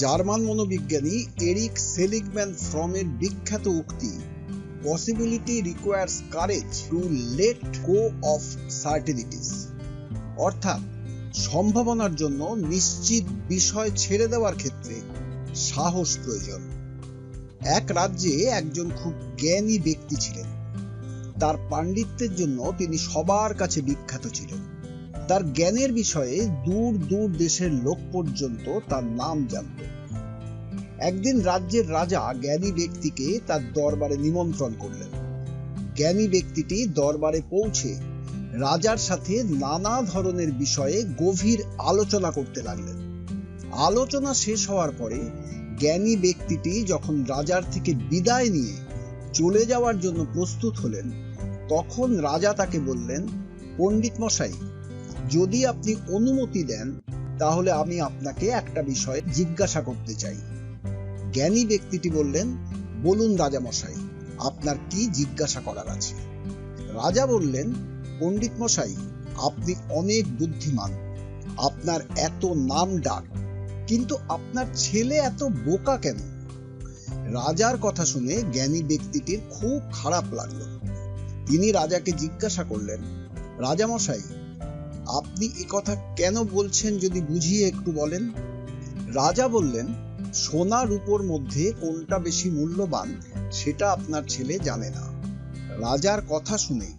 German মনোবিজ্ঞানী Eric সেলিগম্যান ফ্রমের বিখ্যাত উক্তি, possibility requires courage to let go of certainties, অর্থাৎ সম্ভাবনার জন্য নিশ্চিত বিষয় ছেড়ে দেওয়ার ক্ষেত্রে সাহস প্রয়োজন। এক রাজ্যে একজন খুব জ্ঞানী ব্যক্তি ছিলেন। তার পাণ্ডিত্যের জন্য তিনি সবার কাছে বিখ্যাত ছিলেন। তার জ্ঞানের বিষয়ে দূর দূর দেশের লোক পর্যন্ত তার নাম জানত। একদিন রাজ্যের রাজা জ্ঞানী ব্যক্তিকে তার দরবারে নিমন্ত্রণ করলেন। জ্ঞানী ব্যক্তিটি দরবারে পৌঁছে রাজার সাথে নানা ধরনের বিষয়ে গভীর আলোচনা করতে লাগলেন। আলোচনা শেষ হওয়ার পরে জ্ঞানী ব্যক্তিটি যখন রাজার থেকে বিদায় নিয়ে চলে যাওয়ার জন্য প্রস্তুত হলেন, তখন রাজা তাকে বললেন, পণ্ডিত মশাই, যদি আপনি অনুমতি দেন তাহলে আমি আপনাকে একটা বিষয়ে জিজ্ঞাসা করতে চাই। জ্ঞানী ব্যক্তিটি বললেন, বলুন রাজা মশাই, আপনার কি জিজ্ঞাসা করার আছে? রাজা বললেন, পণ্ডিত মশাই, আপনি অনেক বুদ্ধিমান, আপনার এত নাম ডাক, কিন্তু আপনার ছেলে এত বোকা কেন? রাজার কথা শুনে জ্ঞানী ব্যক্তিটির খুব খারাপ লাগলো। তিনি রাজাকে জিজ্ঞাসা করলেন, রাজা মশাই, আপনি এ কথা কেন বলছেন যদি বুঝিয়ে একটু বলেন? রাজা বললেন, সোনা রূপোর মধ্যে কোনটা বেশি মূল্যবান সেটা আপনার ছেলে জানে না। রাজার কথা শুনে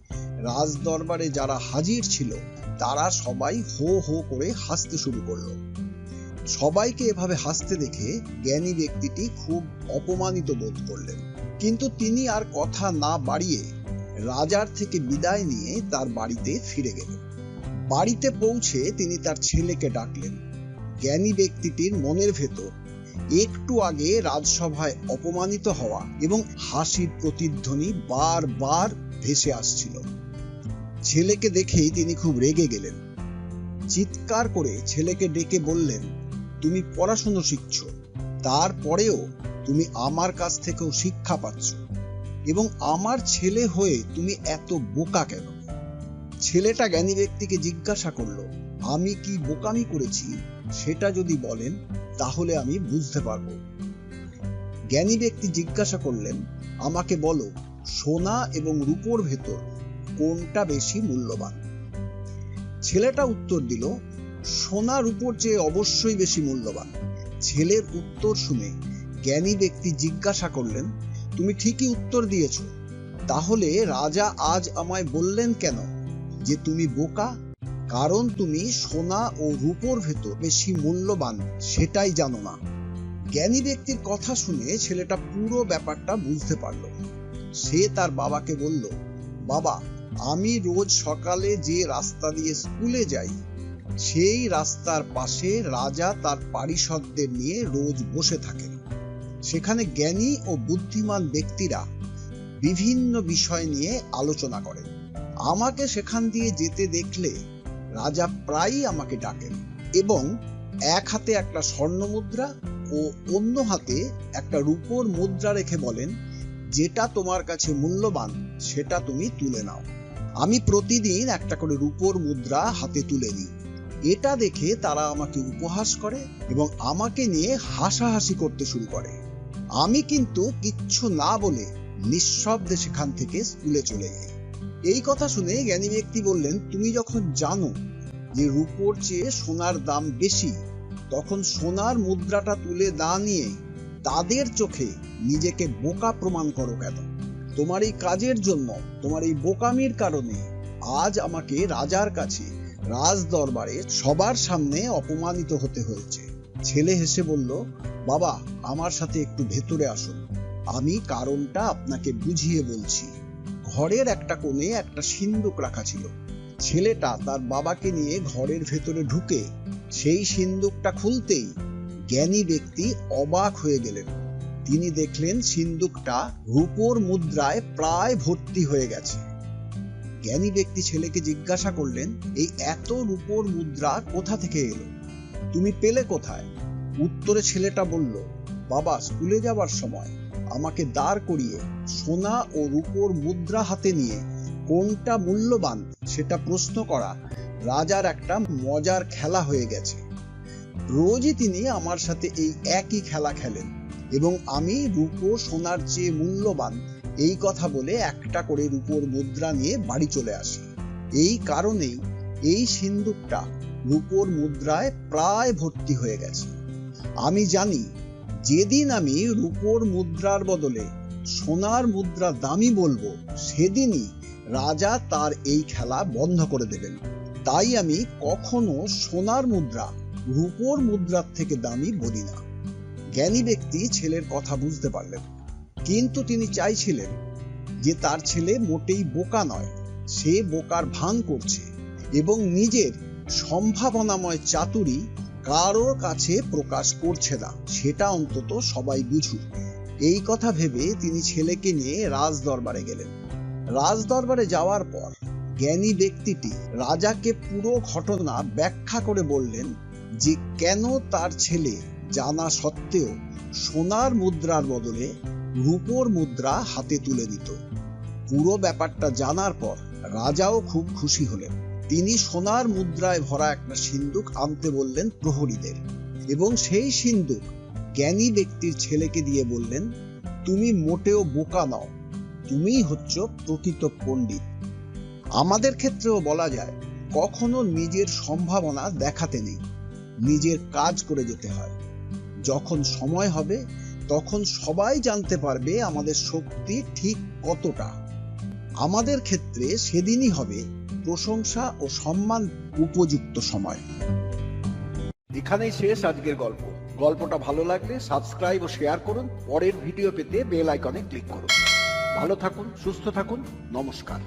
রাজ দরবারে যারা হাজির ছিল তারা সবাই হো হো করে হাসতে শুরু করলো। সবাইকে এভাবে হাসতে দেখে জ্ঞানী ব্যক্তিটি খুব অপমানিত বোধ করলেন, কিন্তু তিনি আর কথা না বাড়িয়ে রাজার থেকে বিদায় নিয়ে তার বাড়িতে ফিরে গেলেন। বাড়িতে পৌঁছে তিনি তার ছেলেকে ডাকলেন। জ্ঞানী ব্যক্তিটির মনের ভেতর একটু আগে রাজসভায় অপমানিত হওয়া এবং হাসির প্রতিধ্বনি বারবার ভেসে আসছিল। ছেলেকে দেখেই তিনি খুব রেগে গেলেন। চিৎকার করে ছেলেকে ডেকে বললেন, তুমি পড়াশুনো শিখছ, তারপরেও তুমি আমার কাছ থেকেও শিক্ষা পাচ্ছ, এবং আমার ছেলে হয়ে তুমি এত বোকা কেন? ছেলেটা জ্ঞানী ব্যক্তিকে জিজ্ঞাসা করলো, আমি কি বোকামি করেছি সেটা যদি বলেন তাহলে আমি বুঝতে পারবো। জ্ঞানী ব্যক্তি জিজ্ঞাসা করলেন, আমাকে বলো, সোনা এবং রূপোর ভেতর কোনটা বেশি মূল্যবান? ছেলেটা উত্তর দিল, সোনা রূপোর চেয়ে অবশ্যই বেশি মূল্যবান। ছেলের উত্তর শুনে জ্ঞানী ব্যক্তি জিজ্ঞাসা করলেন, তুমি ঠিকই উত্তর দিয়েছ, তাহলে রাজা আজ আমায় বললেন কেন যে তুমি বোকা? কারণ তুমি সোনা ও রূপোর ভেতর বেশি মূল্যবান সেটাই জানো না। জ্ঞানী ব্যক্তির কথা শুনে ছেলেটা পুরো ব্যাপারটা বুঝতে পারল। সে তার বাবাকে বলল, বাবা, আমি রোজ সকালে যে রাস্তা দিয়ে স্কুলে যাই সেই রাস্তার পাশে রাজা তার পারিষদদের নিয়ে রোজ বসে থাকেন। সেখানে জ্ঞানী ও বুদ্ধিমান ব্যক্তিরা বিভিন্ন বিষয় নিয়ে আলোচনা করেন। আমাকে সেখান দিয়ে যেতে দেখলে রাজা প্রায়ই আমাকে ডাকেন এবং এক হাতে একটা স্বর্ণ মুদ্রা ও অন্য হাতে একটা রূপোর মুদ্রা রেখে বলেন, যেটা তোমার কাছে মূল্যবান সেটা তুমি তুলে নাও। আমি প্রতিদিন একটা করে রূপোর মুদ্রা হাতে তুলে নিই। এটা দেখে তারা আমাকে উপহাস করে এবং আমাকে নিয়ে হাসাহাসি করতে শুরু করে। আমি কিন্তু কিচ্ছু না বলে নিঃশব্দে সেখান থেকে স্কুলে চলে যাই। এই কথা শুনে জ্ঞানী ব্যক্তি বললেন, তুমি যখন জানো যে রূপোর চেয়ে সোনার দাম বেশি, তখন সোনার মুদ্রাটা তুলে না নিয়ে তাদের চোখে নিজেকে বোকা প্রমাণ করো কেন? তোমার এই কাজের জন্য, তোমার এই বোকামির কারণে আজ আমাকে রাজার কাছে রাজ দরবারে সবার সামনে অপমানিত হতে হয়েছে। ছেলে হেসে বলল, বাবা, আমার সাথে একটু ভেতরে আসুন, আমি কারণটা আপনাকে বুঝিয়ে বলছি। ঘরের একটা কোণে একটা সিন্দুক রাখা ছিল। ছেলেটা তার বাবাকে নিয়ে ঘরের ভেতরে ঢুকে সেই সিন্দুকটা খুলতেই জ্ঞানী ব্যক্তি অবাক হয়ে গেলেন। তিনি দেখলেন সিন্দুকটা রূপোর মুদ্রায় প্রায় ভর্তি হয়ে গেছে। জ্ঞানী ব্যক্তি ছেলেকে জিজ্ঞাসা করলেন, এই এত রূপোর মুদ্রা কোথা থেকে এলো? তুমি পেলে কোথায়? উত্তরে ছেলেটা বলল, বাবা, স্কুলে যাবার সময় আমাকে দাঁড় করিয়ে সোনা ও রূপোর মুদ্রা হাতে নিয়ে কোনটা মূল্যবান সেটা প্রশ্ন করা রাজার একটা মজার খেলা হয়ে গেছে। রোজই তিনি আমার সাথে এই একই খেলা খেলেন এবং আমি রূপো সোনার চেয়ে মূল্যবান এই কথা বলে একটা করে রূপোর মুদ্রা নিয়ে বাড়ি চলে আসি। এই কারণেই এই সিন্দুকটা রূপোর মুদ্রায় প্রায় ভর্তি হয়ে গেছে। আমি জানি যেদিন আমি রূপোর মুদ্রার বদলে সোনার মুদ্রা দামি বলবো, সেদিনই রাজা তার এই খেলা বন্ধ করে দেবেন। তাই আমি কখনো সোনার মুদ্রা রূপোর মুদ্রার থেকে দামি বলি না। জ্ঞানী ব্যক্তি ছেলের কথা বুঝতে পারলেন, কিন্তু তিনি চাইছিলেন যে তার ছেলে মোটেই বোকা নয়, সে বোকার ভান করছে এবং নিজের সম্ভাবনাময় চাতুরি কারোর কাছে প্রকাশ করছে না, সেটা অন্তত সবাই বুঝুক। এই কথা ভেবে তিনি ছেলেকে নিয়ে রাজ দরবারে গেলেন। রাজ দরবারে যাওয়ার পর জ্ঞানী ব্যক্তিটি রাজাকে পুরো ঘটনা ব্যাখ্যা করে বললেন যে কেন তার ছেলে জানা সত্ত্বেও সোনার মুদ্রার বদলে রূপোর মুদ্রা হাতে তুলে দিত। পুরো ব্যাপারটা জানার পর রাজাও খুব খুশি হলেন। তিনি সোনার মুদ্রায় ভরা একটা সিন্দুক আনতে বললেন প্রহরীদের এবং সেই সিন্দুক জ্ঞানী ব্যক্তির ছেলেকে দিয়ে বললেন, তুমি মোটেও বোকা নও, তুমিই হচ্ছ প্রকৃত পণ্ডিত। আমাদের ক্ষেত্রেও বলা যায়, কখনো নিজের সম্ভাবনা দেখাতে নেই, নিজের কাজ করে যেতে হয়। যখন সময় হবে তখন সবাই জানতে পারবে আমাদের শক্তি ঠিক কতটা। আমাদের ক্ষেত্রে সেদিনই হবে প্রশংসা ও সম্মান উপযুক্ত সময়। এখানেই শেষ আজকের গল্প। গল্পটা ভালো লাগলে সাবস্ক্রাইব ও শেয়ার করুন। পরের ভিডিও পেতে বেল আইকনে ক্লিক করুন। ভালো থাকুন, সুস্থ থাকুন, নমস্কার।